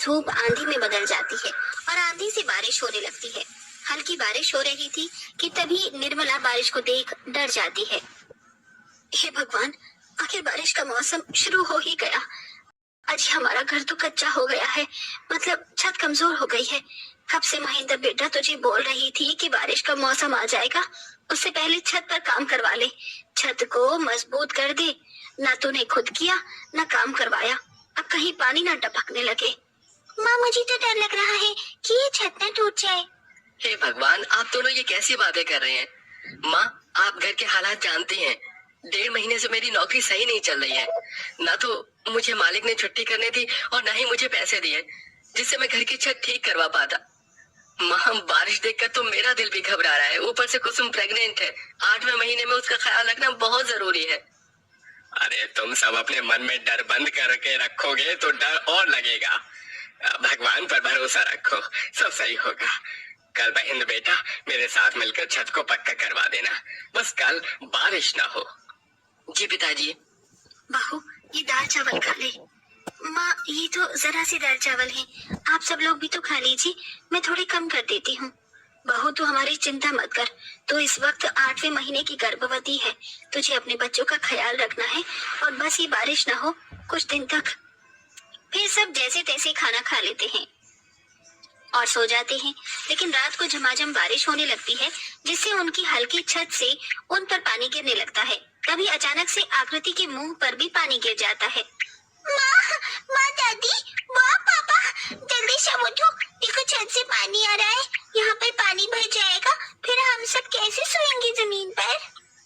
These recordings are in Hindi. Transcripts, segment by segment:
धूप आंधी में बदल जाती है और आंधी से बारिश होने लगती है। हल्की बारिश हो रही थी कि तभी निर्मला बारिश को देख डर जाती है। हे भगवान, आखिर बारिश का मौसम शुरू हो ही गया। आज हमारा घर तो कच्चा हो गया है, मतलब छत कमजोर हो गई है। कब से महेंद्र बेटा तुझे बोल रही थी कि बारिश का मौसम आ जाएगा, उससे पहले छत पर काम करवा ले, छत को मजबूत कर दे। ना तूने खुद किया ना काम करवाया, अब कहीं पानी ना टपकने लगे। माँ, मुझे तो डर लग रहा है कि ये छत न टूट जाए। हे भगवान, आप दोनों ये कैसी बातें कर रहे हैं? माँ, आप घर के हालात जानती हैं। 1.5 महीने से मेरी नौकरी सही नहीं चल रही है। ना तो मुझे मालिक ने छुट्टी करने दी और ना ही मुझे पैसे दिए जिससे मैं घर की छत ठीक करवा पाता। माँ, बारिश देखकर तो मेरा दिल भी घबरा रहा है। ऊपर से कुसुम प्रेग्नेंट है। 8वें महीने में उसका ख्याल रखना बहुत जरूरी है। अरे तुम सब अपने मन में डर बंद करके रखोगे तो डर और लगेगा। भगवान पर भरोसा रखो, सब सही होगा। कल महेंद्र बेटा मेरे साथ मिलकर छत को पक्का करवा देना, बस कल बारिश ना हो। जी पिताजी। बहू, ये दाल चावल खा ले। माँ, ये तो जरा सी दाल चावल है, आप सब लोग भी तो खा लीजिए, मैं थोड़ी कम कर देती हूँ। बहू, तू हमारी चिंता मत कर, तो इस वक्त 8वें महीने की गर्भवती है, तुझे अपने बच्चों का ख्याल रखना है और बस ये बारिश ना हो कुछ दिन तक। फिर सब जैसे तैसे खाना खा लेते हैं और सो जाते हैं। लेकिन रात को झमाझम बारिश होने लगती है जिससे उनकी हल्की छत से उन पर पानी गिरने लगता है। तभी अचानक से आकृति के मुंह पर भी पानी गिर जाता है। माँ, दादी, वाह पापा, जल्दी से उठो, देखो छत से पानी आ रहा है, यहाँ पर पानी भर जाएगा, फिर हम सब कैसे सोएंगे जमीन पर?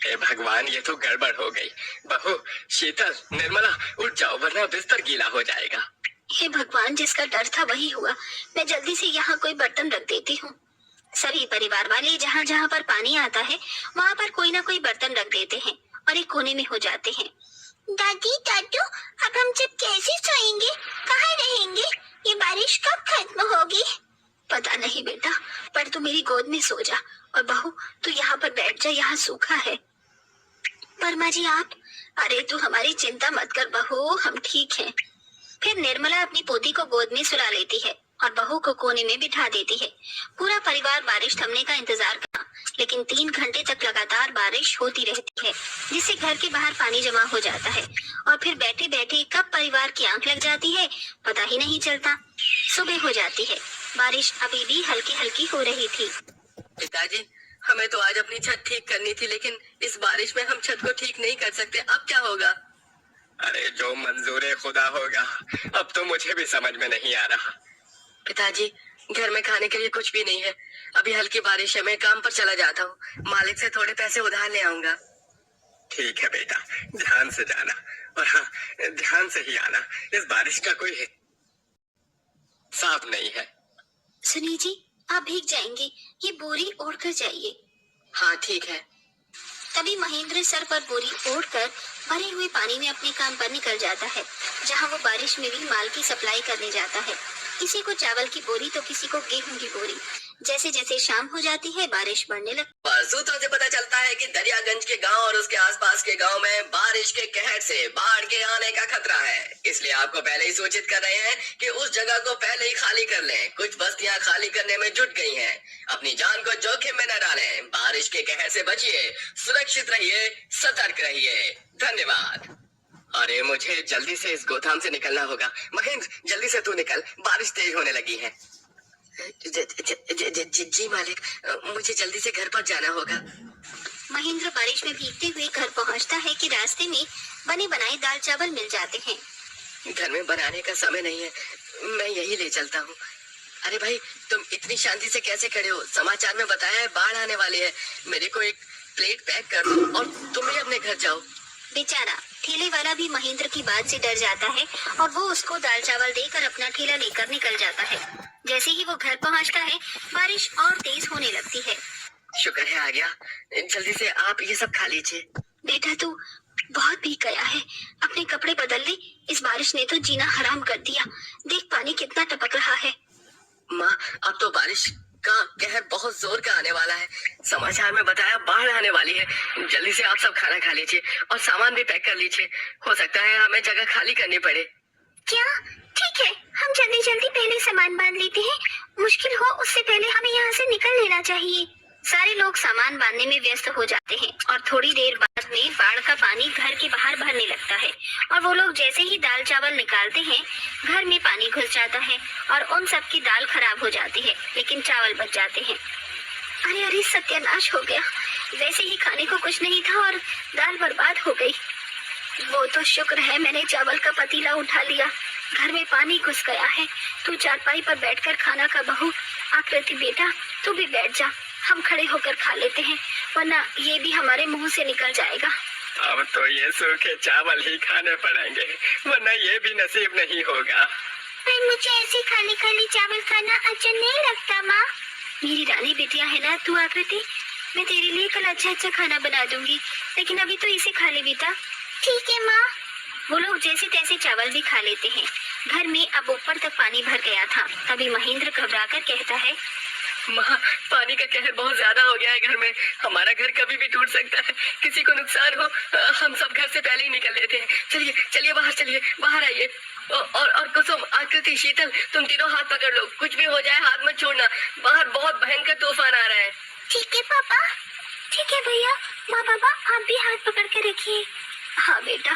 हे भगवान, ये तो गड़बड़ हो गई। बहू, शीतल, निर्मला, उठ जाओ वरना बिस्तर गीला हो जाएगा। हे भगवान, जिसका डर था वही हुआ। मैं जल्दी से यहाँ कोई बर्तन रख देती हूँ। सभी परिवार वाले जहाँ जहाँ पर पानी आता है वहाँ पर कोई ना कोई बर्तन रख देते हैं और एक कोने में हो जाते हैं। दादी, दादू, अब हम सब कैसे सोएंगे, कहाँ रहेंगे, ये बारिश कब खत्म होगी? पता नहीं बेटा, पर तू मेरी गोद में सो जा और बहू तू यहाँ पर बैठ जा, यहाँ सूखा है। पर माँ जी आप? अरे तू हमारी चिंता मत कर बहू, हम ठीक हैं। फिर निर्मला अपनी पोती को गोद में सुला लेती है और बहू को कोने में बिठा देती है। पूरा परिवार बारिश थमने का इंतजार करा, लेकिन 3 घंटे तक लगातार बारिश होती रहती है जिससे घर के बाहर पानी जमा हो जाता है और फिर बैठे बैठे कब परिवार की आंख लग जाती है पता ही नहीं चलता। सुबह हो जाती है, बारिश अभी भी हल्की हल्की हो रही थी। पिताजी, हमें तो आज अपनी छत ठीक करनी थी, लेकिन इस बारिश में हम छत को ठीक नहीं कर सकते। अब क्या होगा? अरे जो मंजूर खुदा होगा, अब तो मुझे भी समझ में नहीं आ रहा। पिताजी, घर में खाने के लिए कुछ भी नहीं है। अभी हल्की बारिश है, मैं काम पर चला जाता हूँ, मालिक से थोड़े पैसे उधार ले आऊंगा। ठीक है बेटा, ध्यान से जाना और हाँ, ध्यान से ही आना। इस बारिश का कोई हिसाब नहीं है। सुनिए जी, आप भीग जाएंगे, ये बोरी ओढ़ कर जाइए। हाँ ठीक है। तभी महेंद्र सर पर बोरी ओढ़कर भरे हुए पानी में अपने काम पर निकल जाता है, जहाँ वो बारिश में भी माल की सप्लाई करने जाता है। किसी को चावल की बोरी तो किसी को गेहूं की बोरी। जैसे जैसे शाम हो जाती है बारिश बढ़ने लगती। सूत्रों से पता चलता है कि दरियागंज के गांव और उसके आसपास के गांव में बारिश के कहर से बाढ़ के आने का खतरा है। इसलिए आपको पहले ही सूचित कर रहे हैं कि उस जगह को पहले ही खाली कर लें। कुछ बस्तियां खाली करने में जुट गई हैं। अपनी जान को जोखिम में न डालें। बारिश के कहर से बचिए, सुरक्षित रहिए, सतर्क रहिए। धन्यवाद। अरे मुझे जल्दी से इस गोदाम से निकलना होगा। महेंद्र, जल्दी से तू निकल, बारिश तेज होने लगी है। जी मालिक, मुझे जल्दी से घर पर जाना होगा। महेंद्र बारिश में भीगते हुए घर पहुंचता है कि रास्ते में बने बनाए दाल चावल मिल जाते हैं। घर में बनाने का समय नहीं है, मैं यही ले चलता हूँ। अरे भाई, तुम इतनी शांति से कैसे खड़े हो? समाचार में बताया है बाढ़ आने वाली है। मेरे को एक प्लेट पैक कर दो और तुम भी अपने घर जाओ। बेचारा ठेले वाला भी महेंद्र की बात से डर जाता है और वो उसको दाल चावल देकर अपना ठेला लेकर निकल जाता है। जैसे ही वो घर पहुंचता है बारिश और तेज होने लगती है। शुक्र है आ गया। जल्दी से आप ये सब खा लीजिए। बेटा तू बहुत भीग गया है, अपने कपड़े बदल ले, इस बारिश ने तो जीना हराम कर दिया। देख पानी कितना टपक रहा है। माँ, अब तो बारिश का कहर बहुत जोर का आने वाला है। समाचार में बताया बाढ़ आने वाली है। जल्दी से आप सब खाना खा लीजिए और सामान भी पैक कर लीजिए। हो सकता है हमें जगह खाली करनी पड़े। क्या ठीक है, हम जल्दी जल्दी पहले सामान बांध लेते हैं। मुश्किल हो उससे पहले हमें यहाँ से निकल लेना चाहिए। सारे लोग सामान बांधने में व्यस्त हो जाते हैं और थोड़ी देर बाद में बाढ़ का पानी घर के बाहर भरने लगता है और वो लोग जैसे ही दाल चावल निकालते हैं घर में पानी घुस जाता है और उन सब की दाल खराब हो जाती है, लेकिन चावल बच जाते हैं। अरे अरे, सत्यानाश हो गया। वैसे ही खाने को कुछ नहीं था और दाल बर्बाद हो गई। वो तो शुक्र है मैंने चावल का पतीला उठा लिया। घर में पानी घुस गया है। तू चारपाई पर बैठकर खाना खा बहू। आकृति बेटा, तू भी बैठ जा, हम खड़े होकर खा लेते हैं, वरना ये भी हमारे मुंह से निकल जाएगा। अब तो ये सूखे चावल ही खाने पड़ेंगे, वरना ये भी नसीब नहीं होगा। पर मुझे ऐसे खाली खाली चावल खाना अच्छा नहीं लगता माँ। मेरी रानी बिटिया है ना तू आकृति, मैं तेरे लिए कल अच्छा अच्छा खाना बना दूंगी, लेकिन अभी तो इसे खा ले बेटा। ठीक है माँ। वो लोग जैसे तैसे चावल भी खा लेते हैं। घर में अब ऊपर तक पानी भर गया था। तभी महेंद्र घबराकर कहता है, माँ, पानी का कहर बहुत ज्यादा हो गया है घर में। हमारा घर कभी भी टूट सकता है, किसी को नुकसान हो। हम सब घर से पहले ही निकल लेते हैं। चलिए चलिए बाहर, चलिए बाहर आइए। और कुसुम, आकृति, शीतल, तुम तीनों हाथ पकड़ लो। कुछ भी हो जाए हाथ मत छोड़ना, बाहर बहुत भयंकर तूफान आ रहा है। ठीक है पापा। ठीक है भैया। माँ पापा आप भी हाथ पकड़ के रखिए। हाँ बेटा।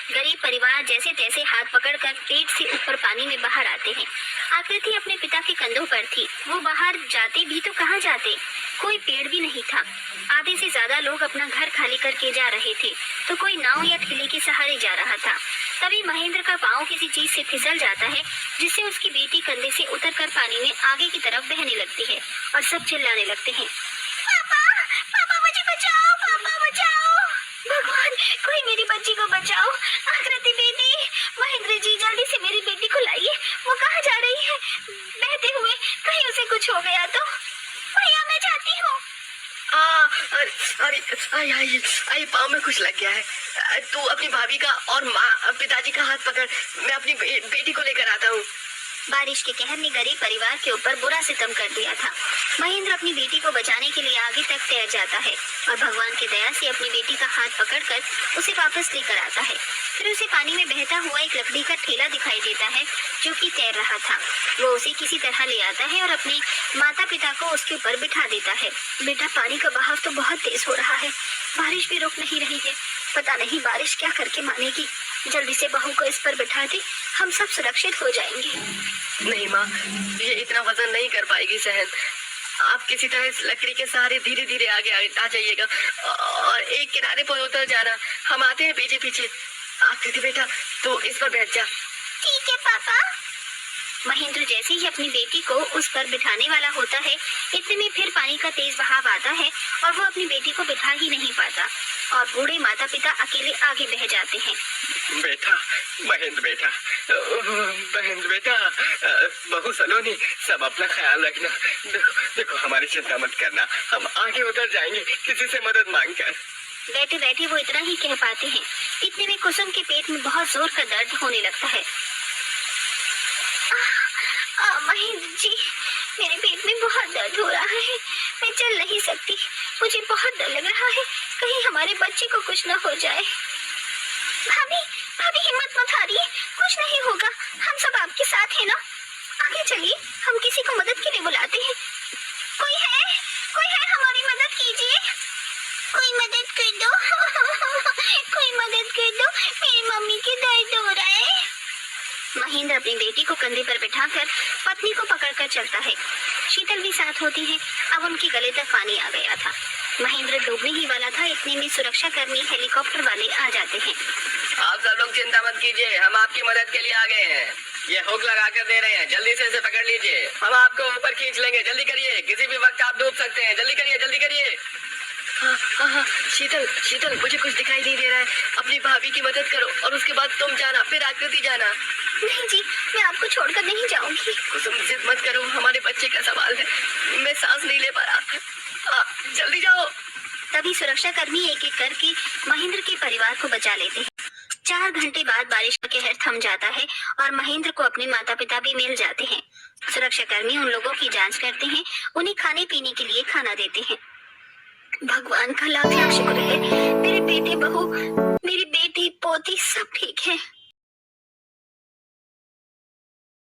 गरीब परिवार जैसे तैसे हाथ पकड़कर पेट से ऊपर पानी में बाहर आते हैं। आकृति अपने पिता के कंधों पर थी। वो बाहर जाते भी तो कहाँ जाते, कोई पेड़ भी नहीं था। आधे से ज्यादा लोग अपना घर खाली करके जा रहे थे, तो कोई नाव या ठेले के सहारे जा रहा था। तभी महेंद्र का पाँव किसी चीज से फिसल जाता है, जिससे उसकी बेटी कंधे से उतरकर पानी में आगे की तरफ बहने लगती है और सब चिल्लाने लगते हैं, पापा, पापा मुझे बचाओ, पापा बचाओ, भगवान कोई मेरी बच्ची को बचाओ। आकृति बेटी, महेंद्र जी जल्दी से मेरी बेटी को लाइए। वो कहाँ जा रही है बहते हुए, कहीं उसे कुछ हो गया तो। भैया मैं जाती हूँ। अरे पाँव में कुछ लग गया है। तू अपनी भाभी का और माँ पिताजी का हाथ पकड़, मैं अपनी बेटी को लेकर आता हूँ। बारिश के कहर ने गरीब परिवार के ऊपर बुरा सितम कर दिया था। महेंद्र अपनी बेटी को बचाने के लिए आगे तक तैर जाता है और भगवान की दया से अपनी बेटी का हाथ पकड़कर उसे वापस लेकर आता है। फिर उसे पानी में बहता हुआ एक लकड़ी का ठेला दिखाई देता है जो कि तैर रहा था। वो उसे किसी तरह ले आता है और अपने माता पिता को उसके ऊपर बिठा देता है। बेटा पानी का बहाव तो बहुत तेज हो रहा है, बारिश भी रुक नहीं रही है। पता नहीं बारिश क्या करके मानेगी। जल्दी से बहू को इस पर बिठा दे, हम सब सुरक्षित हो जाएंगे। नहीं माँ, ये इतना वजन नहीं कर पाएगी सहन। आप किसी तरह इस लकड़ी के सहारे धीरे धीरे आगे आ जाइएगा और एक किनारे पर उतर जाना। हम आते हैं पीछे पीछे। आकृति बेटा तू इस पर बैठ जा। ठीक है पापा। महेंद्र जैसे ही अपनी बेटी को उस पर बिठाने वाला होता है, इतने में फिर पानी का तेज बहाव आता है और वो अपनी बेटी को बिठा ही नहीं पाता और बूढ़े माता पिता अकेले आगे बह जाते हैं। बेटा, महेंद्र बेटा, महेंद्र बेटा, बहू सलोनी, सब अपना ख्याल रखना। देखो हमारी चिंता मत करना, हम आगे उतर जाएंगे किसी से मदद मांगकर। बैठे बैठे वो इतना ही कह पाते हैं, इतने में कुसुम के पेट में बहुत जोर का दर्द होने लगता है। महेंद्र जी, मेरे पेट में बहुत दर्द हो रहा है, मैं चल नहीं सकती, मुझे बहुत डर लग रहा है, कहीं हमारे बच्चे को कुछ न हो जाए। भाभी, भाभी हिम्मत मत हारिए, कुछ नहीं होगा, हम सब आपके साथ हैं ना। आगे चलिए, हम किसी को मदद के लिए बुलाते हैं। कोई है हमारी मदद कीजिए, कोई मदद कर दो कोई मदद कर दो, मेरी मम्मी के दर्द हो रहा है। महेंद्र अपनी बेटी को कंधे पर बिठाकर पत्नी को पकड़कर चलता है। शीतल भी साथ होती है। अब उनके गले तक पानी आ गया था। महेंद्र डूबने ही वाला था, इतने में सुरक्षा कर्मी हेलीकॉप्टर वाले आ जाते हैं। आप सब लोग चिंता मत कीजिए, हम आपकी मदद के लिए आ गए हैं। ये हुक लगा कर दे रहे हैं, जल्दी से इसे पकड़ लीजिए, हम आपको ऊपर खींच लेंगे। जल्दी करिए, किसी भी वक्त आप डूब सकते हैं। जल्दी करिए, जल्दी करिए। हाँ, शीतल मुझे कुछ दिखाई नहीं दे रहा है। अपनी भाभी की मदद करो और उसके बाद तुम जाना, फिर आकृति जाना। नहीं जी, मैं आपको छोड़कर नहीं जाऊंगी। कुसुम जिद मत करो, हमारे बच्चे का सवाल है, मैं सांस नहीं ले पा रहा। जल्दी जाओ। तभी सुरक्षा कर्मी एक एक करके महेंद्र के परिवार को बचा लेते हैं। 4 घंटे बाद बारिश का कहर थम जाता है और महेंद्र को अपने माता पिता भी मिल जाते हैं। सुरक्षा कर्मी उन लोगों की जांच करते हैं, उन्हें खाने पीने के लिए खाना देते हैं। भगवान का लाख लाख शुक्र है, मेरे बेटे बहू, मेरी बेटी पोती सब ठीक है।